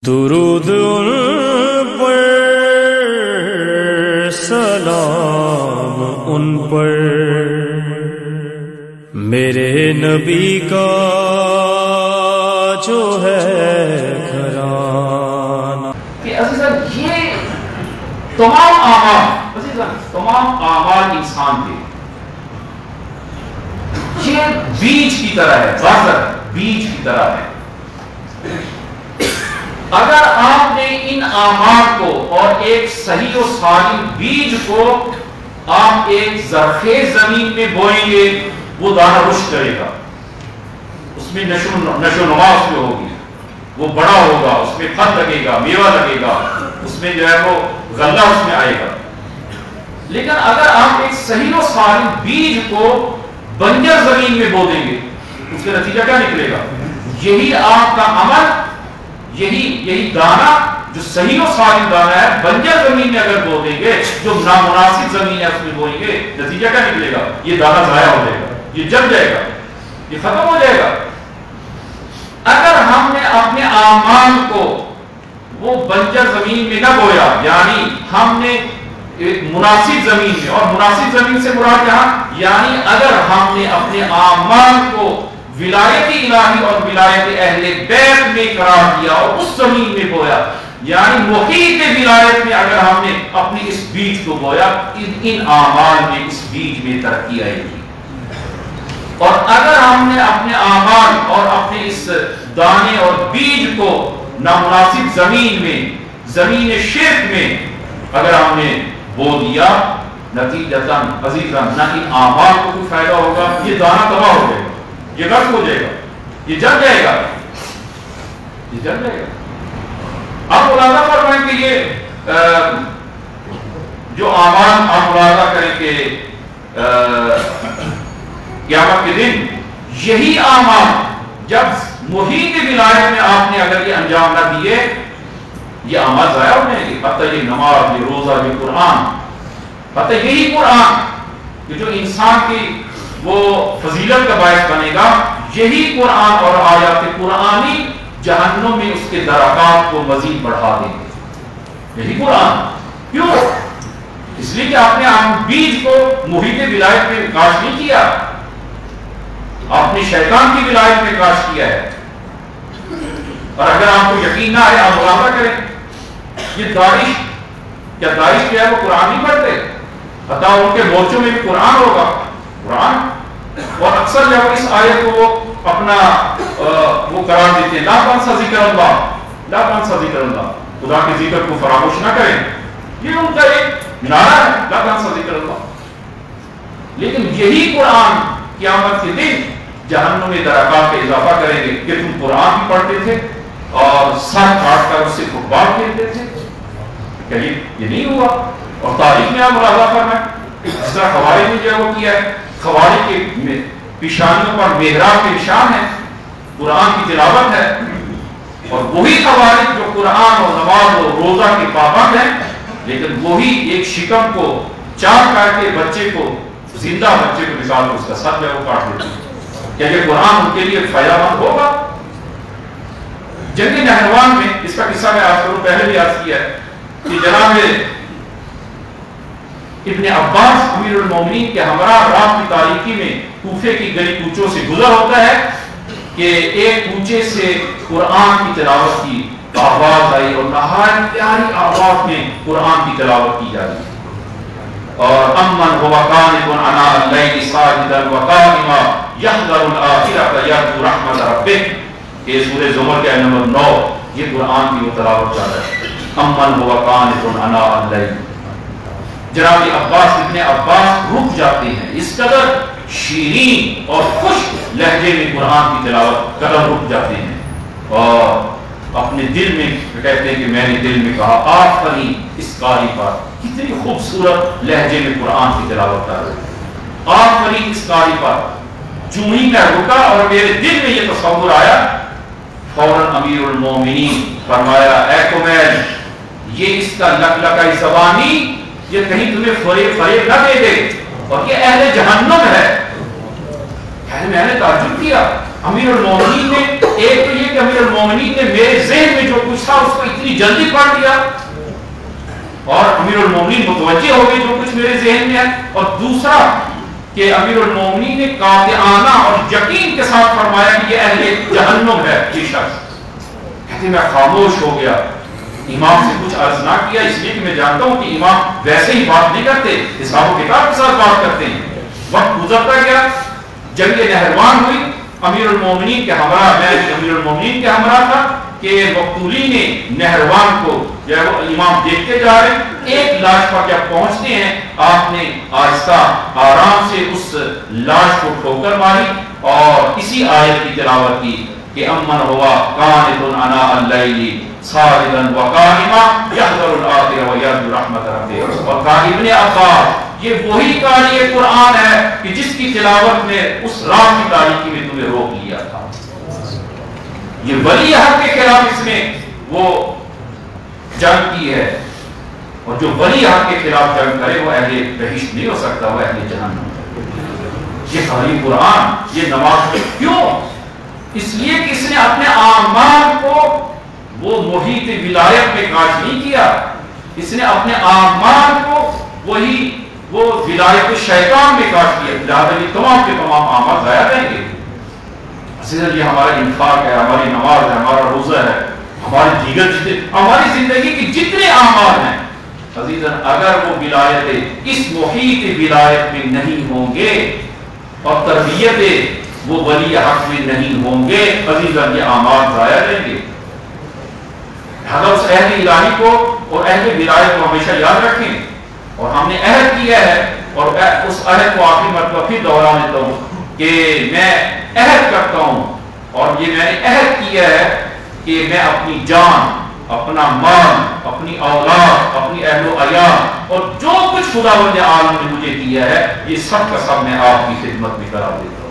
درود ان پر، سلام ان پر، میرے نبی کا جو ہے گھرانہ۔ کہ عزیزاً یہ تمام اعمال انسان کے یہ بیج کی طرح ہے، بذر بیج کی طرح ہے۔ اگر آپ نے ان اعمال کو اور ایک صحیح و سالم بیج کو آپ ایک زرخیز زمین میں بوئیں گے، وہ دانہ رشد کرے گا، اس میں نشو و نما اس میں ہوگی، وہ بڑا ہوگا، اس میں پھل لگے گا، میوہ لگے گا، اس میں جو ہے وہ غلہ اس میں آئے گا۔ لیکن اگر آپ ایک صحیح و سالم بیج کو بنجر زمین میں بو دیں گے، اس کا نتیجہ کیا نکلے گا؟ یہی آپ کا عمل، یہی دانہ جو صحیح و سالم دانہ ہے، بنجر زمین میں اگر بو دیں گے، جو نامناسب زمین ہے اس میں بوئیں گے، نتیجہ کیا نکلے گا؟ یہ دانہ ضائع ہو جائے گا، یہ جل جائے گا، یہ ختم ہو جائے گا۔ اگر ہم نے اپنے اعمال کو وہ بنجر زمین میں نہ بویا، یعنی ہم نے مناسب زمین میں، اور مناسب زمین سے مراد کیا؟ یعنی اگر ہم نے اپنے اعمال کو ولایت الہی اور ولایت اہل بیت میں قرار دیا اور اس زمین میں بویا، یعنی محیط ولایت میں اگر ہم نے اپنی اس بیج کو بویا، ان اعمال میں اس بیج میں ترقی آئے گی۔ اور اگر ہم نے اپنے اعمال اور اپنے اس دانے اور بیج کو نامناسب زمین میں، زمین شرک میں اگر ہم نے بو دیا، نتیجتاً عزیزاً نہ ان اعمال کو کوئی فائدہ ہوگا، یہ دانہ تباہ ہو جائے گا، یہ غرق ہو جائے گا، یہ جل جائے گا، یہ جل جائے گا۔ آپ ملاحظہ فرمائیں کہ یہ جو اعمال آپ ملاحظہ کریں کہ قیامت کے دن یہی اعمال جب محیط ولایت میں آپ نے اگر یہ انجام نہ دیے، یہ اعمال ضائع ہو جائیں گے۔ حتیٰ یہ نماز، یہ روزہ، یہ قرآن، حتیٰ یہی قرآن کہ جو انسان کی وہ فضیلت کا باعث بنے گا، یہی قرآن اور آیات قرآنی جہنم میں اس کے درجات کو مزید بڑھا دیں گے۔ یہی قرآن کیوں؟ اس لیے کہ آپ نے بیج کو محیط ولایت میں کاشت نہیں کیا، آپ نے شیطان کی ولایت میں کاشت کیا ہے۔ اور اگر آپ کو یقین نہ آئے، آپ ملاحظہ کریں، یہ داعش کیا ہے وہ قرآن نہیں پڑھتے؟ حتیٰ ان کے مورچوں میں بھی قرآن ہوگا، قرآن، اور اکثر جب اس آیت کو وہ اپنا وہ قرار دیتے ہیں، لا تنسى ذکر اللہ، لا تنسى ذکر اللہ، خدا کے ذکر کو فراموش نہ کریں، یہ ان کا ایک نعرہ ہے، لا تنسى ذکر اللہ۔ لیکن یہی قرآن قیامت کے دن جہنم میں درجات کا اضافہ کریں گے کہ تم قرآن بھی پڑھتے تھے اور سر کاٹ کر اس سے فٹ بال کھیلتے تھے، کہ یہ نہیں ہوا۔ اور تاریخ میں آپ ملاحظہ فرمائیں، جس طرح خوارج نے جو وہ کیا ہے، خوارج کے پیشانیوں پر محراب کے نشان ہے، قرآن کی تلاوت ہے، اور وہی خوارج جو قرآن اور نماز اور روزہ کے پابند ہیں، لیکن وہی ایک شکم کو چار کاٹ کے بچے کو، زندہ بچے کو مثال کو اس کا سر میں وہ کاٹ دیتے ہیں۔ کیا یہ قرآن ان کے لیے فائدہ مند ہوگا؟ جنگ نہروان میں اس کا قصہ میں آپ کو پہلے بھی عرض کیا ہے کہ جناب ابن عباس امیر المومنین کے ہمراہ رات کی تاریکی میں کوفے کی گلی کوچوں سے گزر ہوتا ہے کہ ایک کوچے سے قرآن کی تلاوت کی آواز آئی، اور نہایت پیاری آواز میں قرآن کی تلاوت کی جا رہی ہے، اور امن هو قانت عناء الليل ساجدا وقائما يحذر الآخرة يرجو رحمت ربه، کہ سورہ زمر کے آیت نمبر 9 یہ قرآن کی وہ تلاوت چل رہا ہے، امن هو قانت عناء الليل۔ جناب عباس ابن عباس رک جاتے ہیں، اس قدر شیرین اور خوش لہجے میں قرآن کی تلاوت قدر رک جاتے ہیں، اور اپنے دل میں کہتے ہیں کہ میں نے دل میں کہا آفرین اس قاری پر، کتنی خوبصورت لہجے میں قرآن کی تلاوت کر رہے ہیں، آفرین اس قاری پر۔ جو ہی میں رکا اور میرے دل میں یہ تصور آیا، فوراً امیر المومنین فرمایا، اے کمیل، یہ اس کا لکلکہ زبانی یہ کہیں تمہیں فریب نہ دے دے، اور یہ اہل جہنم ہے۔ میں نے تعجب کیا، امیر المومنین نے ایک تو یہ کہ امیر المومنین نے میرے ذہن میں جو کچھ تھا اس کو جلدی پڑھ دیا اور امیر المومنین متوجہ ہو گئے جو کچھ میرے ذہن میں ہے، اور دوسرا کہ امیر المومنین نے قاطعانہ اور یقین کے ساتھ فرمایا کہ یہ اہل جہنم ہے یہ شخص۔ کہتے میں خاموش ہو گیا، امام سے کچھ عرض نہ کیا، اس لیے کہ میں جانتا ہوں کہ امام ویسے ہی بات نہیں کرتے، حساب و کتاب کے ساتھ بات کرتے ہیں۔ وقت گزرتا گیا، جنگ نہروان ہوئی، امیر المومنین کے ہمراہ، میں امیر المومنین کے ہمراہ تھا کہ مقتولی نے نہروان کو جو ہے وہ امام دیکھتے جا رہے ہیں، ایک لاش پر جب پہنچتے ہیں آپ نے آہستہ آرام سے اس لاش کو ٹھوکر ماری اور اسی آیت کی تلاوت کی کہ امن ہوا قانت انا اللیل ساجدا وقائما یحذر الآخرہ ویرجو رحمت ربہ۔ اور کہا ابن عباس یہ وہی قاری قرآن ہے کہ جس کی تلاوت میں اس رات کی تاریکی میں تمہیں روک لیا تھا۔ یہ ولی حق کے خلاف اس نے وہ جنگ کی ہے، اور جو ولی حق کے خلاف جنگ کرے وہ اہل بہشت نہیں ہو سکتا، وہ اہل جہنم ہے۔ یہ قاری قرآن، یہ نماز کیوں؟ اس لیے کہ اس نے اپنے اعمال کو وہ محیط ولایت میں کاج نہیں کیا، اس نے اپنے اعمال کو وہی وہ ولایت شیطان میں کاج کیا، لہذا یہ تمام کے تمام اعمال ضائع رہیں گے۔ یہ ہمارا انفاق ہے، ہماری نماز ہے، ہمارا روزہ ہے، ہماری دیگر ہماری زندگی کی جتنے اعمال ہیں عزیزاً، اگر وہ ولایت اس محیط ولایت میں نہیں ہوں گے اور تربیت وہ ولی حق میں نہیں ہوں گے عزیزاً، یہ اعمال ضائع رہیں گے۔ لہذا اس اہل الہی کو اور اہل ولایت کو ہمیشہ یاد رکھیں، اور ہم نے عہد کیا ہے اور اس عہد کو آخری مرتبہ پھر دوہرا دیتا ہوں کہ میں عہد کرتا ہوں، اور یہ میں نے عہد کیا ہے کہ میں اپنی جان، اپنا مال، اپنی اولاد، اپنی اہل و عیال اور جو کچھ خداوند عالم نے مجھے دیا ہے یہ سب کا سب میں آپ کی خدمت میں کرا دیتا ہوں۔